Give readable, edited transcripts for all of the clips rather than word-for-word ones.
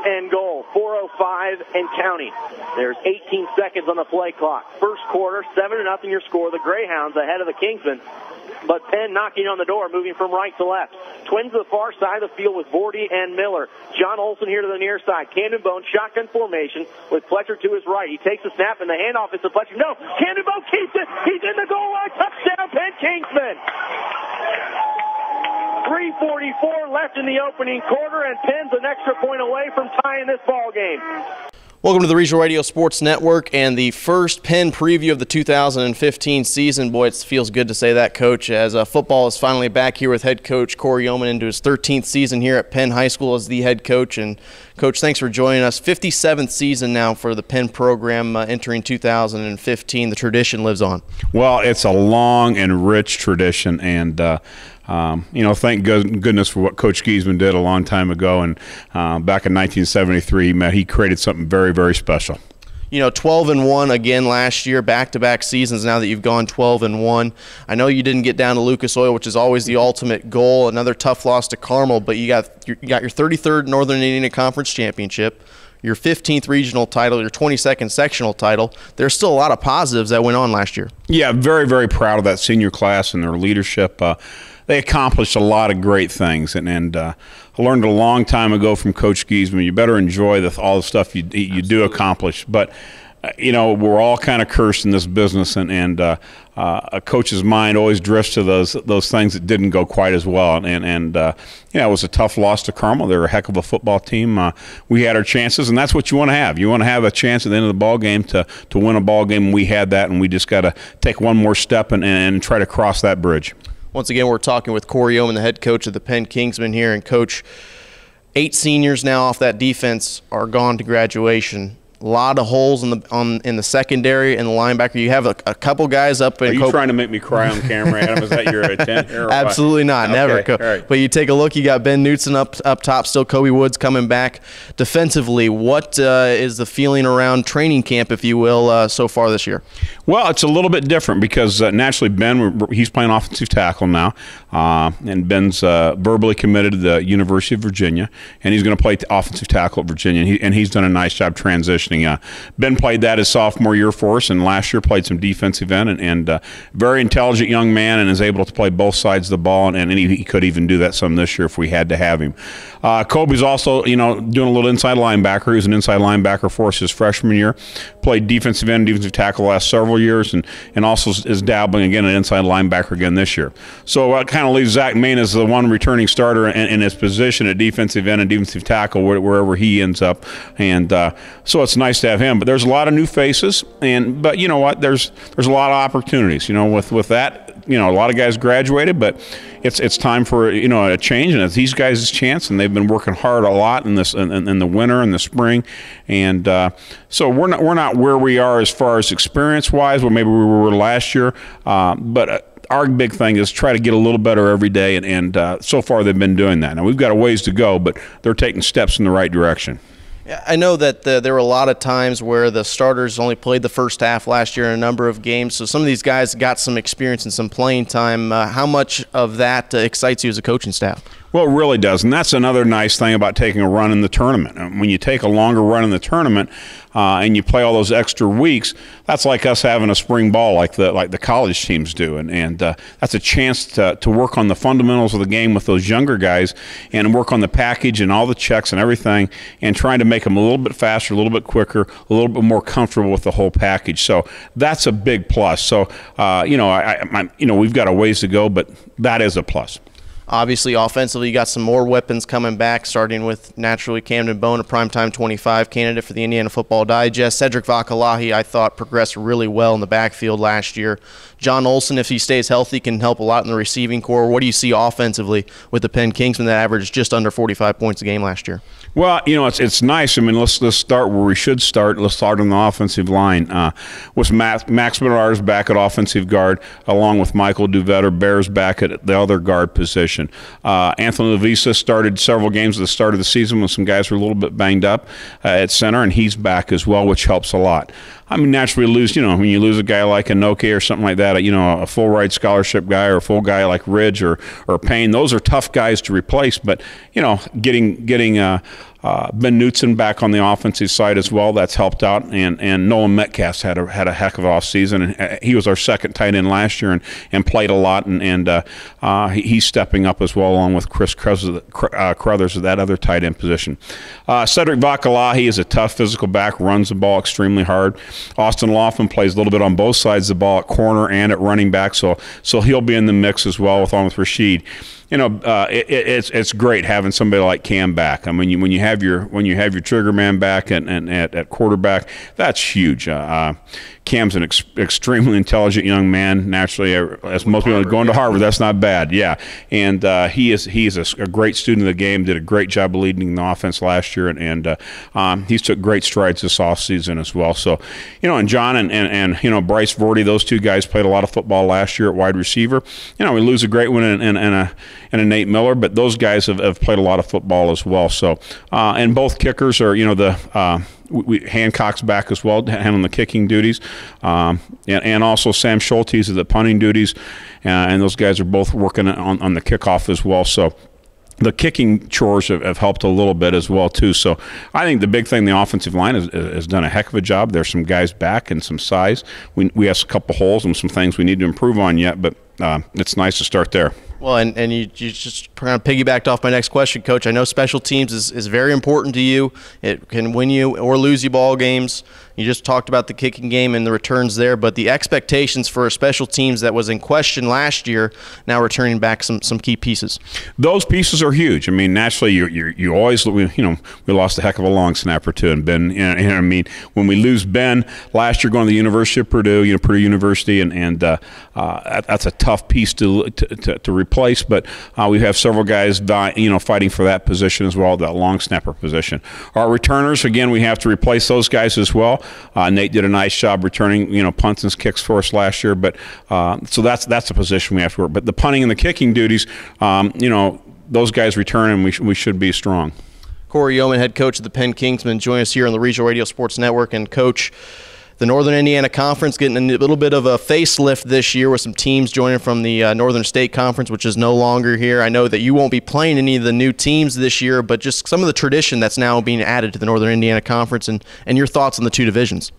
and goal. 4:05 and counting. There's 18 seconds on the play clock. First quarter, 7-0 your score. The Greyhounds ahead of the Kingsmen. But Penn knocking on the door, moving from right to left. Twins to the far side of the field with Vorty and Miller. John Olson here to the near side. Camden Bone, shotgun formation with Fletcher to his right. He takes the snap, and the handoff is to Fletcher. No, Camden Bone keeps it. He's in the goal line. Touchdown, Penn Kingsman. 3:44 left in the opening quarter, and Penn's an extra point away from tying this ball game. Welcome to the Regional Radio Sports Network and the first Penn preview of the 2015 season. Boy, it feels good to say that, Coach, as football is finally back here with head coach Corey Yeoman into his 13th season here at Penn High School as the head coach. And, Coach, thanks for joining us. 57th season now for the Penn program entering 2015. The tradition lives on. Well, it's a long and rich tradition, and thank goodness for what Coach Giesman did a long time ago. And back in 1973, he created something very, very special. 12-1 again last year, back-to-back seasons now that you've gone 12-1. I know you didn't get down to Lucas Oil, which is always the ultimate goal. Another tough loss to Carmel, but you got your 33rd Northern Indiana Conference Championship, your 15th regional title, your 22nd sectional title. There's still a lot of positives that went on last year. Yeah, very, very proud of that senior class and their leadership. They accomplished a lot of great things, and I learned a long time ago from Coach Giesman, you better enjoy all the stuff you do accomplish. But, we're all kind of cursed in this business, and a coach's mind always drifts to those things that didn't go quite as well. And it was a tough loss to Carmel. They're a heck of a football team. We had our chances, and that's what you want to have. You want to have a chance at the end of the ball game to win a ball game, and we had that, and we just got to take one more step and try to cross that bridge. Once again, we're talking with Corey Yeoman, the head coach of the Penn Kingsmen here. And, Coach, 8 seniors now off that defense are gone to graduation. A lot of holes in the secondary and the linebacker. You have a couple guys up in. Are you trying to make me cry on camera, Adam? Is that your intent here? Absolutely not. Okay, never. all right. But you take a look. You got Ben Knutson up top. Still, Kobe Woods coming back. Defensively, what is the feeling around training camp, if you will, so far this year? Well, it's a little bit different because naturally Ben, he's playing offensive tackle now, and Ben's verbally committed to the University of Virginia, and he's going to play offensive tackle at Virginia, and he's done a nice job transitioning. Ben played that his sophomore year for us, and last year played some defensive end, and very intelligent young man, and is able to play both sides of the ball, and he could even do that some this year if we had to have him. Kobe's also, doing a little inside linebacker. He was an inside linebacker for us his freshman year. Played defensive end, defensive tackle the last several years, and also is dabbling again at inside linebacker again this year. So it kind of leaves Zach Main as the one returning starter in his position at defensive end and defensive tackle wherever he ends up. And so it's nice to have him. But there's a lot of new faces, but you know what? There's a lot of opportunities. With that. A lot of guys graduated, but it's time for a change, and it's these guys' chance, and they've been working hard a lot in the winter and the spring, and so we're not where we are as far as experience wise, where maybe we were last year, but our big thing is try to get a little better every day, and so far they've been doing that. Now we've got a ways to go, but they're taking steps in the right direction. I know that there were a lot of times where the starters only played the first half last year in a number of games, so some of these guys got some experience and some playing time. How much of that excites you as a coaching staff? Well, it really does, and that's another nice thing about taking a run in the tournament. When you take a longer run in the tournament and you play all those extra weeks, that's like us having a spring ball like the college teams do, and that's a chance to work on the fundamentals of the game with those younger guys and work on the package and all the checks and everything, and trying to make them a little bit faster, a little bit quicker, a little bit more comfortable with the whole package. So that's a big plus. So we've got a ways to go, but that is a plus. Obviously, offensively, you got some more weapons coming back, starting with, naturally, Camden Bone, a primetime 25 candidate for the Indiana Football Digest. Cedric Vakalahi, I thought, progressed really well in the backfield last year. John Olson, if he stays healthy, can help a lot in the receiving core. What do you see offensively with the Penn Kingsmen that averaged just under 45 points a game last year? Well, it's nice. I mean, let's start where we should start. Let's start on the offensive line. With Max Menards back at offensive guard, along with Michael Duvetter, Bears back at the other guard position. Anthony Lavisa started several games at the start of the season when some guys were a little bit banged up at center, and he's back as well, which helps a lot. I mean, naturally when you lose a guy like Anoke or something like that, a full ride scholarship guy or a full guy like Ridge or Payne, those are tough guys to replace. But, getting Ben Knutson back on the offensive side as well. That's helped out. And Nolan Metcalf had a heck of an offseason. And he was our second tight end last year and played a lot. And he's stepping up as well, along with Chris Crothers at that other tight end position. Cedric Vakalahi is a tough physical back, runs the ball extremely hard. Austin Laughlin plays a little bit on both sides of the ball, at corner and at running back, so he'll be in the mix as well, along with Rashid. It's great having somebody like Cam back. I mean, when you have your trigger man back and at quarterback, that's huge. Cam's an extremely intelligent young man. Naturally, as most people going to Harvard, that's not bad. Yeah, and he's a great student of the game. Did a great job of leading the offense last year, and he's took great strides this offseason as well. So, and John and Bryce Verdi, those two guys played a lot of football last year at wide receiver. We lose a great one and a Nate Miller, but those guys have played a lot of football as well. So, and both kickers are, Hancock's back as well, handling the kicking duties, and also Sam Schultes is the punting duties, and those guys are both working on the kickoff as well. So the kicking chores have helped a little bit as well too. So I think the big thing, the offensive line has done a heck of a job. There's some guys back and some size. We have a couple holes and some things we need to improve on yet, but it's nice to start there. Well, and you just kind of piggybacked off my next question, Coach. I know special teams is very important to you. It can win you or lose you ball games. You just talked about the kicking game and the returns there, but the expectations for a special teams that was in question last year, now returning back some key pieces. Those pieces are huge. I mean, naturally, you always, we lost a heck of a long snapper too, and Ben. I mean, when we lose Ben last year, going to the University of Purdue, Purdue University, and that's a tough piece to replace. But we have several guys, fighting for that position as well, that long snapper position. Our returners, again, we have to replace those guys as well. Nate did a nice job returning, punts and kicks for us last year, but so that's a position we have to work. But the punting and the kicking duties, those guys return, and we should be strong. Corey Yeoman, head coach of the Penn Kingsmen, join us here on the Regional Radio Sports Network. And Coach, the Northern Indiana Conference getting a little bit of a facelift this year with some teams joining from the Northern State Conference, which is no longer here. I know that you won't be playing any of the new teams this year, but just some of the tradition that's now being added to the Northern Indiana Conference, and your thoughts on the two divisions.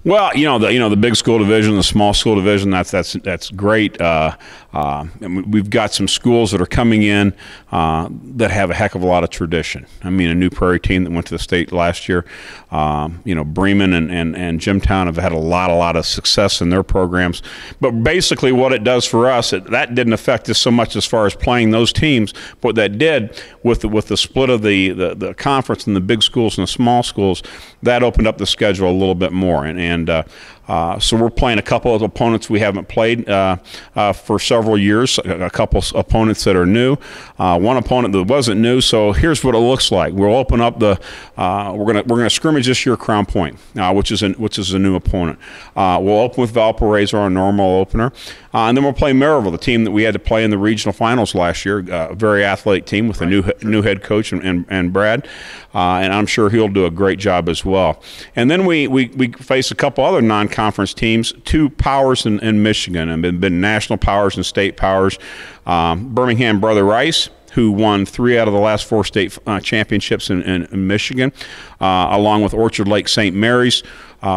Well, the big school division, the small school division, that's great. And we've got some schools that are coming in that have a heck of a lot of tradition. I mean, a New Prairie team that went to the state last year. Bremen and Jimtown have had a lot of success in their programs. But basically, what it does for us, that didn't affect us so much as far as playing those teams. What that did with the split of the conference and the big schools and the small schools, that opened up the schedule a little bit more. So we're playing a couple of opponents we haven't played for several years, a couple opponents that are new, one opponent that wasn't new. So here's what it looks like. We'll open up we're gonna scrimmage this year Crown Point, which is a new opponent. We'll open with Valparaiso, our normal opener, and then we'll play Maryville, the team that we had to play in the regional finals last year. A very athletic team with a new head coach and Brad, and I'm sure he'll do a great job as well. And then we face a couple other non-conference teams, two powers in Michigan, and been national powers and state powers. Birmingham Brother Rice, who won 3 out of the last 4 state championships in Michigan, along with Orchard Lake St. Mary's,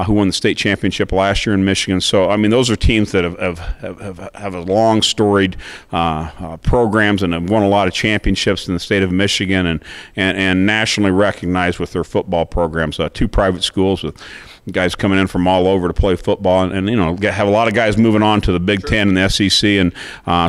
who won the state championship last year in Michigan. So, I mean, those are teams that have a long storied programs and have won a lot of championships in the state of Michigan and nationally recognized with their football programs. 2 private schools with guys coming in from all over to play football, and have a lot of guys moving on to the Big Ten and the SEC, and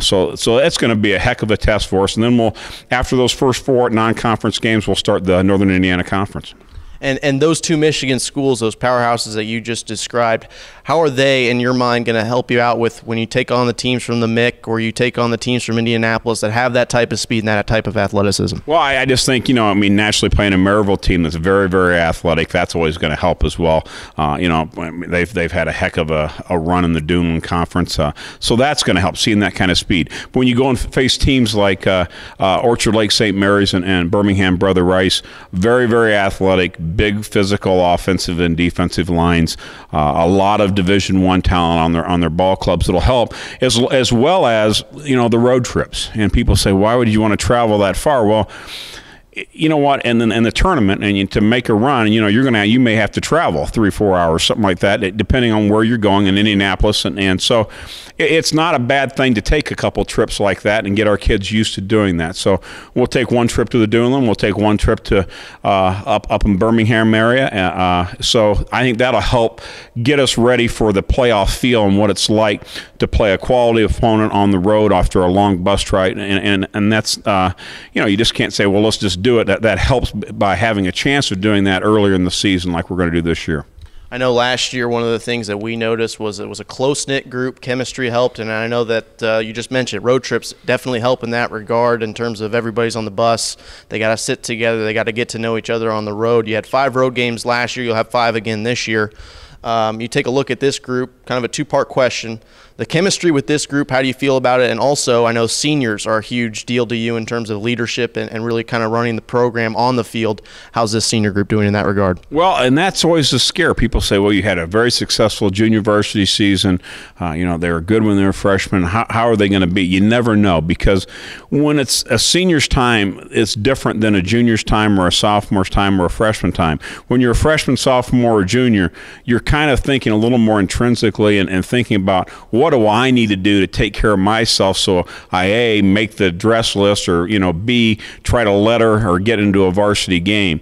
so it's going to be a heck of a test for us. And then after those first 4 non-conference games, we'll start the Northern Indiana Conference. And those 2 Michigan schools, those powerhouses that you just described, how are they, in your mind, going to help you out with when you take on the teams from the MIC or you take on the teams from Indianapolis that have that type of speed and that type of athleticism? Well, I just think, naturally playing a Maryville team that's very, very athletic, that's always going to help as well. They've had a heck of a run in the Duneland Conference, so that's going to help, seeing that kind of speed. But when you go and face teams like Orchard Lake St. Mary's and Birmingham Brother Rice, very, very athletic, big physical offensive and defensive lines, a lot of Division I talent on their ball clubs that'll help, as well as the road trips. And people say, why would you want to travel that far? Well, you know what, and then in the tournament, and to make a run, you may have to travel 3-4 hours, something like that, depending on where you're going in Indianapolis, and so it's not a bad thing to take a couple trips like that and get our kids used to doing that. So we'll take one trip to the Duneland, we'll take one trip to up in Birmingham area. So I think that'll help get us ready for the playoff feel and what it's like to play a quality opponent on the road after a long bus ride, and that's you just can't say, well, let's just do it. That helps by having a chance of doing that earlier in the season like we're going to do this year. I know last year one of the things that we noticed was it was a close-knit group. Chemistry helped, and I know that you just mentioned road trips definitely help in that regard in terms of everybody's on the bus. They got to sit together. They got to get to know each other on the road. You had 5 road games last year. You'll have 5 again this year. You take a look at this group, kind of a two-part question. The chemistry with this group, how do you feel about it? And also, I know seniors are a huge deal to you in terms of leadership and really kind of running the program on the field. How's this senior group doing in that regard? Well, and that's always the scare. People say, well, you had a very successful junior varsity season. They were good when they were freshmen. How are they going to be? You never know, because when it's a senior's time, it's different than a junior's time or a sophomore's time or a freshman time. When you're a freshman, sophomore, or junior, you're kind of thinking a little more intrinsically and thinking about what do I need to do to take care of myself so I, A, make the dress list, or, B, try to letter or get into a varsity game.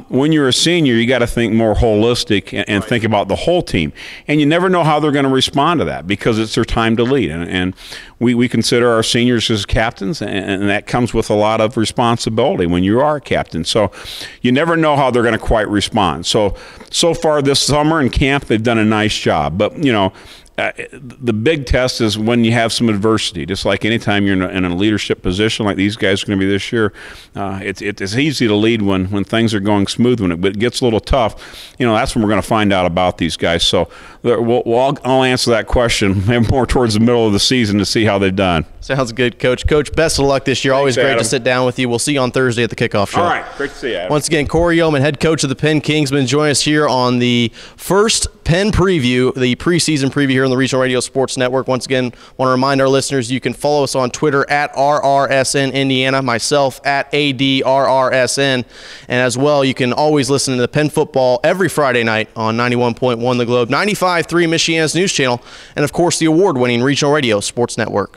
When you're a senior, you got to think more holistic and think about the whole team. And you never know how they're going to respond to that because it's their time to lead. And we consider our seniors as captains, and that comes with a lot of responsibility when you are a captain. So you never know how they're going to quite respond. So far this summer in camp, they've done a nice job. But, the big test is when you have some adversity. Just like anytime you're in a leadership position like these guys are going to be this year, it's easy to lead when things are going smooth. When it gets a little tough, that's when we're going to find out about these guys. So I'll answer that question more towards the middle of the season to see how they've done. Sounds good, Coach. Coach, best of luck this year. Thanks, always great Adam. to sit down with you. We'll see you on Thursday at the kickoff show. All right. Great to see you, Adam. Once again, Corey Yeoman, head coach of the Penn Kingsmen, join us here on the first Penn preview, the preseason preview here on the Regional Radio Sports Network. Once again, want to remind our listeners you can follow us on Twitter at RRSN Indiana, myself at ADRRSN, and as well, you can always listen to the Penn football every Friday night on 91.1 The Globe, 95.3 Michiana's News Channel, and of course the award-winning Regional Radio Sports Network.